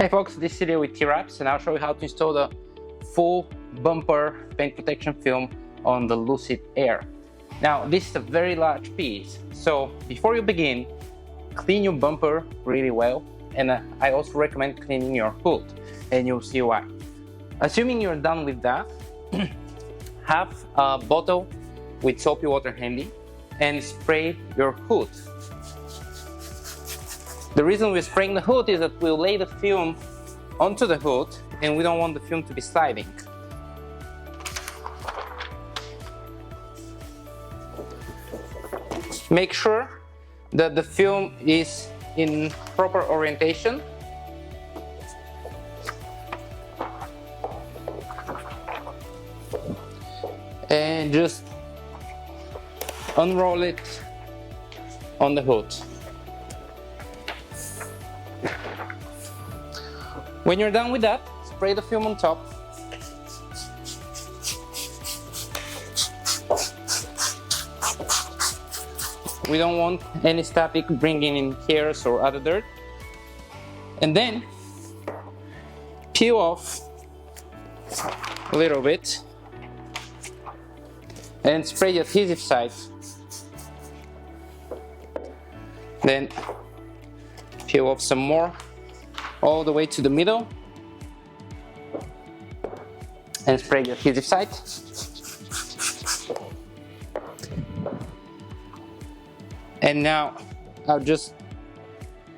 Hey folks, this is Iliya with TWRAPS, and I'll show you how to install the full bumper paint protection film on the Lucid Air. Now, this is a very large piece, so before you begin, clean your bumper really well, and I also recommend cleaning your hood, and you'll see why. Assuming you're done with that, have a bottle with soapy water handy and spray your hood. The reason we're spraying the hood is that we'll lay the film onto the hood and we don't want the film to be sliding. Make sure that the film is in proper orientation. And just unroll it on the hood. When you're done with that, spray the film on top. We don't want any static bringing in hairs or other dirt. And then peel off a little bit and spray the adhesive side. Then peel off some more all the way to the middle and spray the adhesive side. And now I'll just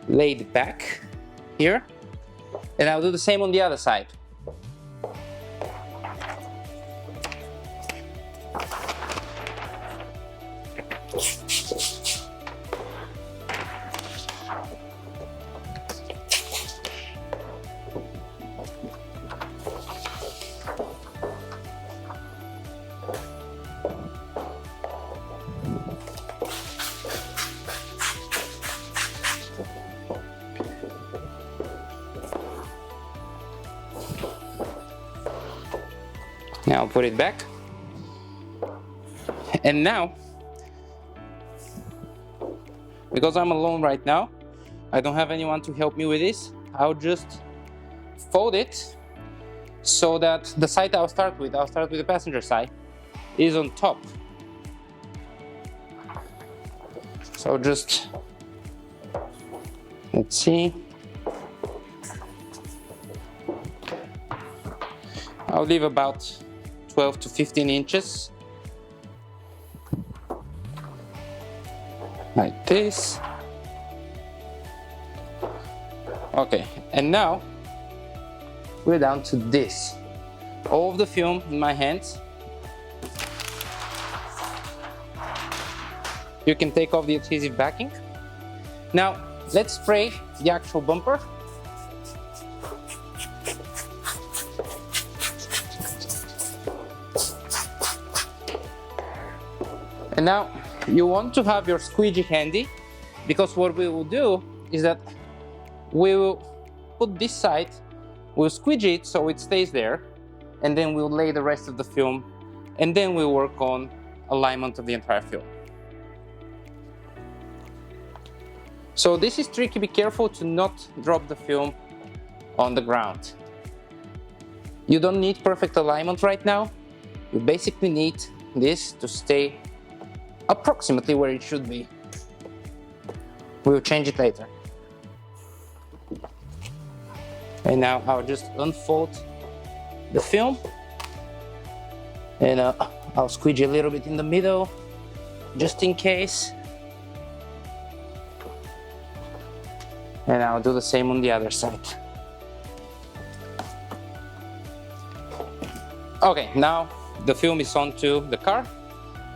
lay it back here, and I'll do the same on the other side. Now put it back, and now, because I'm alone right now, I don't have anyone to help me with this, I'll just fold it so that the side I'll start with the passenger side, is on top. So just, let's see, I'll leave about 12 to 15 inches, like this. Okay, and now we're down to this. All of the film in my hands. You can take off the adhesive backing. Now, let's spray the actual bumper. And now you want to have your squeegee handy, because what we will do is that we will put this side, we'll squeegee it so it stays there, and then we'll lay the rest of the film, and then we'll work on alignment of the entire film. So this is tricky, be careful to not drop the film on the ground. You don't need perfect alignment right now, you basically need this to stay approximately where it should be. We'll change it later. And now I'll just unfold the film, and I'll squeegee a little bit in the middle just in case, and I'll do the same on the other side. Okay, now the film is onto the car,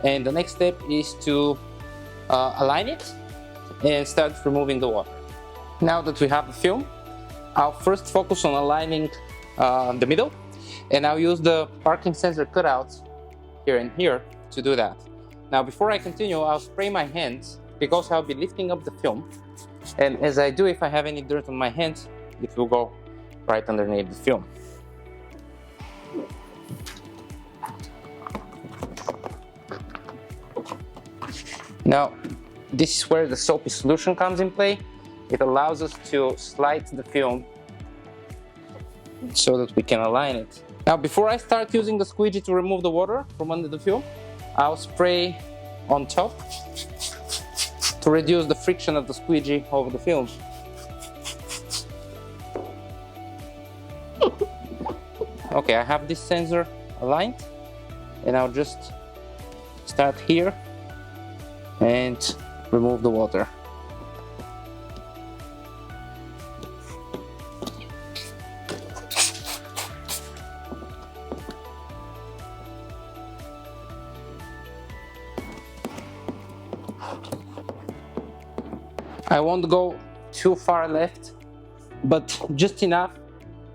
and the next step is to align it and start removing the water. Now that we have the film, I'll first focus on aligning the middle, and I'll use the parking sensor cutouts here and here to do that. Now before I continue, I'll spray my hands because I'll be lifting up the film, and as I do, if I have any dirt on my hands, it will go right underneath the film. Now, this is where the soapy solution comes in play. It allows us to slide the film so that we can align it. Now, before I start using the squeegee to remove the water from under the film, I'll spray on top to reduce the friction of the squeegee over the film. Okay, I have this sensor aligned, and I'll just start here and remove the water. I won't go too far left, but just enough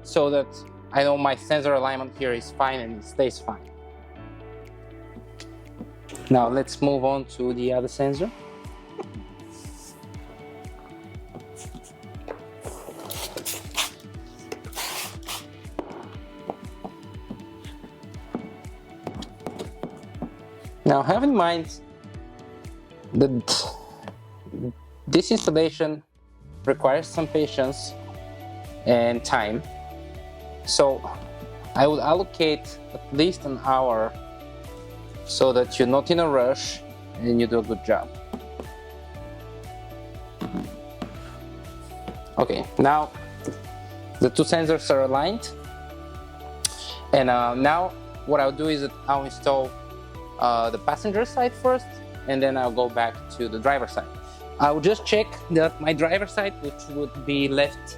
so that I know my sensor alignment here is fine and it stays fine. Now let's move on to the other sensor. Now have in mind that this installation requires some patience and time, so I would allocate at least an hour so that you're not in a rush and you do a good job. Okay, now the two sensors are aligned, and now what I'll do is that I'll install the passenger side first, and then I'll go back to the driver side. I'll just check that my driver side, which would be left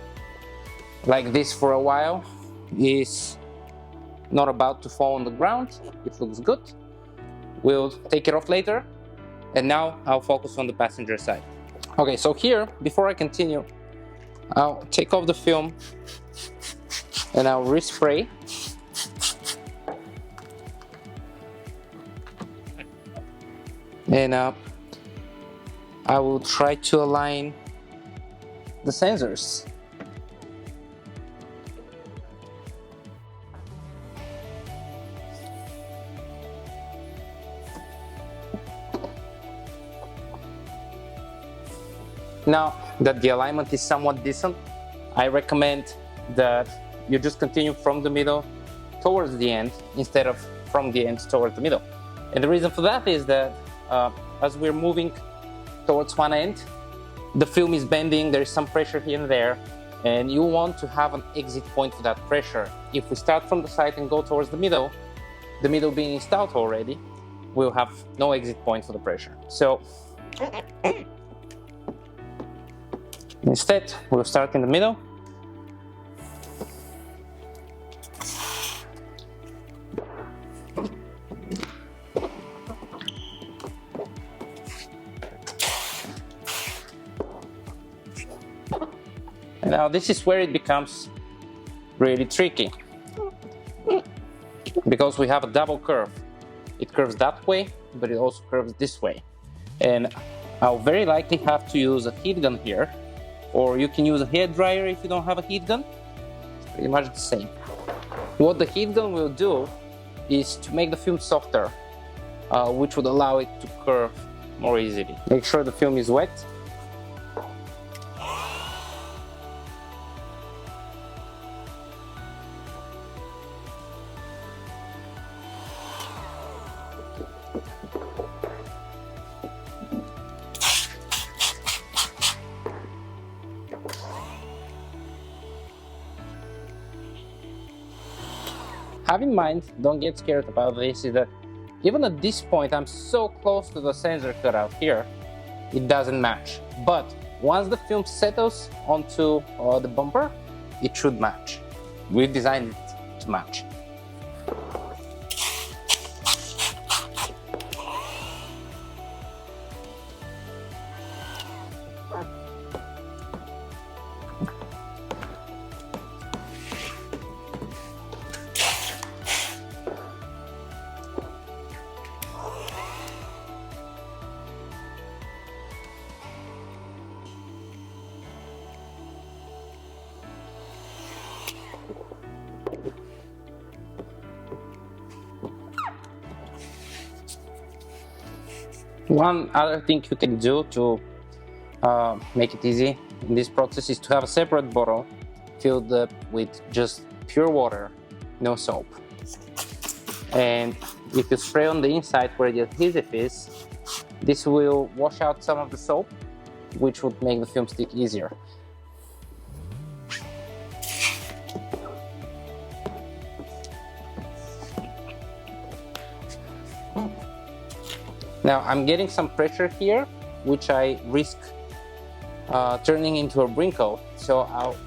like this for a while, is not about to fall on the ground. It looks good. We'll take it off later, and now I'll focus on the passenger side. Okay, so here, before I continue, I'll take off the film and I'll respray. And I will try to align the sensors. Now that the alignment is somewhat decent, I recommend that you just continue from the middle towards the end instead of from the end towards the middle. And the reason for that is that as we're moving towards one end, the film is bending, there is some pressure here and there, and you want to have an exit point for that pressure. If we start from the side and go towards the middle being installed already, we'll have no exit point for the pressure. So instead, we'll start in the middle. And now this is where it becomes really tricky, because we have a double curve. It curves that way, but it also curves this way. And I'll very likely have to use a heat gun here, or you can use a hair dryer if you don't have a heat gun. It's pretty much the same. What the heat gun will do is to make the film softer, which would allow it to curve more easily. Make sure the film is wet. Have in mind, don't get scared about this, is that even at this point I'm so close to the sensor cutout here, it doesn't match. But once the film settles onto the bumper, it should match. We've designed it to match. One other thing you can do to make it easy in this process is to have a separate bottle filled up with just pure water, no soap. And if you spray on the inside where the adhesive is, this will wash out some of the soap, which would make the film stick easier. Now I'm getting some pressure here, which I risk turning into a wrinkle. So I'll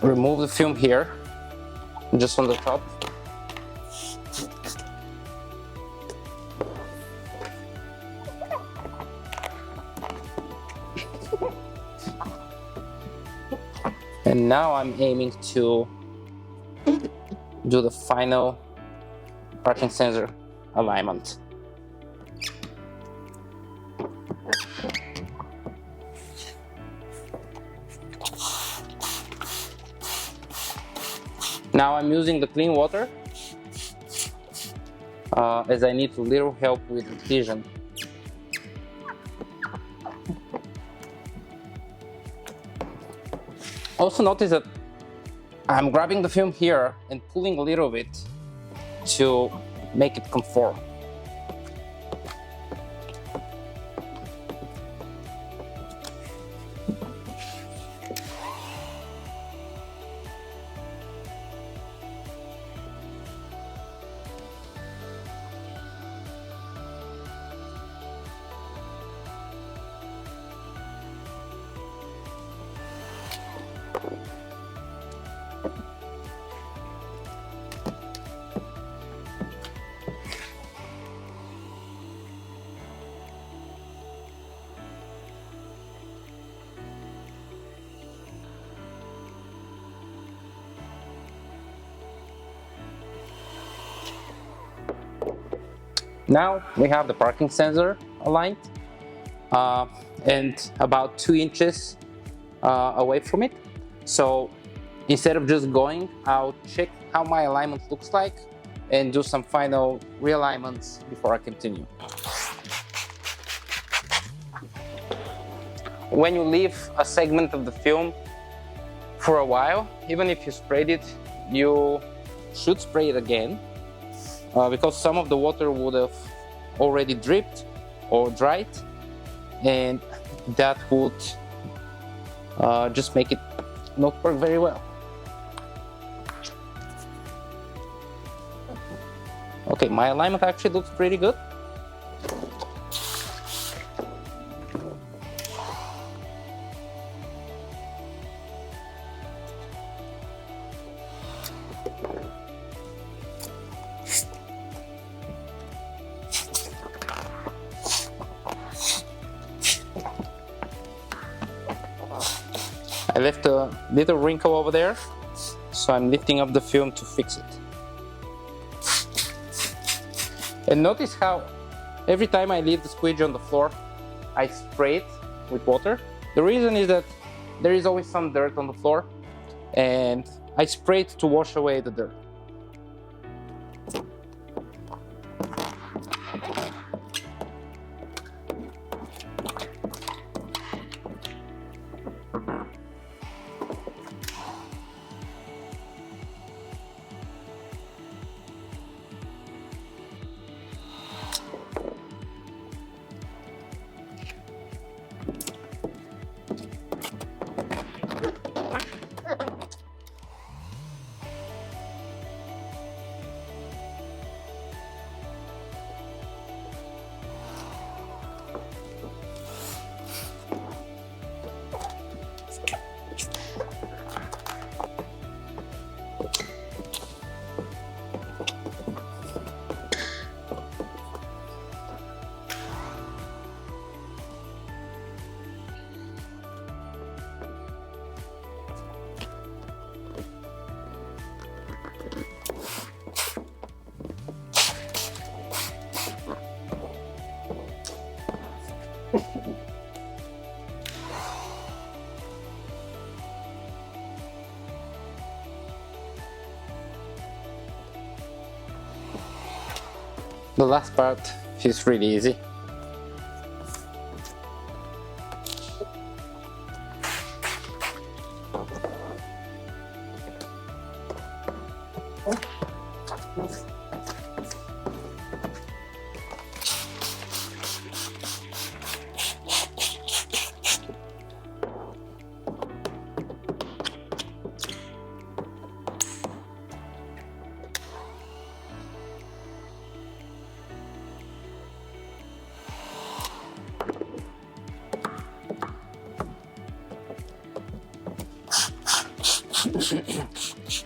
remove the film here, just on the top. And now I'm aiming to do the final parking sensor alignment. Now I'm using the clean water as I need a little help with adhesion. Also notice that I'm grabbing the film here and pulling a little bit to make it conform. Now we have the parking sensor aligned and about 2 inches away from it. So instead of just going, I'll check how my alignment looks like and do some final realignments before I continue. When you leave a segment of the film for a while, even if you sprayed it, you should spray it again. Because some of the water would have already dripped or dried, and that would just make it not work very well. Okay, my alignment actually looks pretty good. I left a little wrinkle over there, so I'm lifting up the film to fix it. And notice how every time I leave the squeegee on the floor, I spray it with water. The reason is that there is always some dirt on the floor, and I spray it to wash away the dirt. The last part is really easy.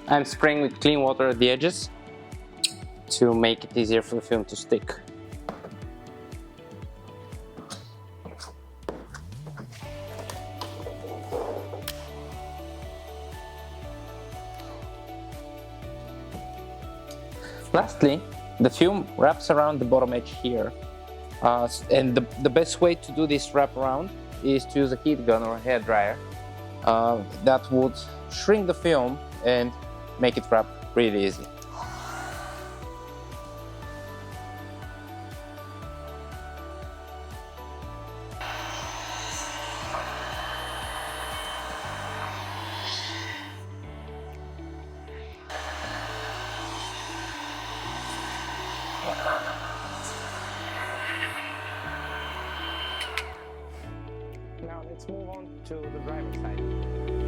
I'm spraying with clean water at the edges to make it easier for the film to stick. Lastly, the film wraps around the bottom edge here, and the best way to do this wrap around is to use a heat gun or a hair dryer. That would shrink the film and make it wrap really easy. Now let's move on to the driver's side.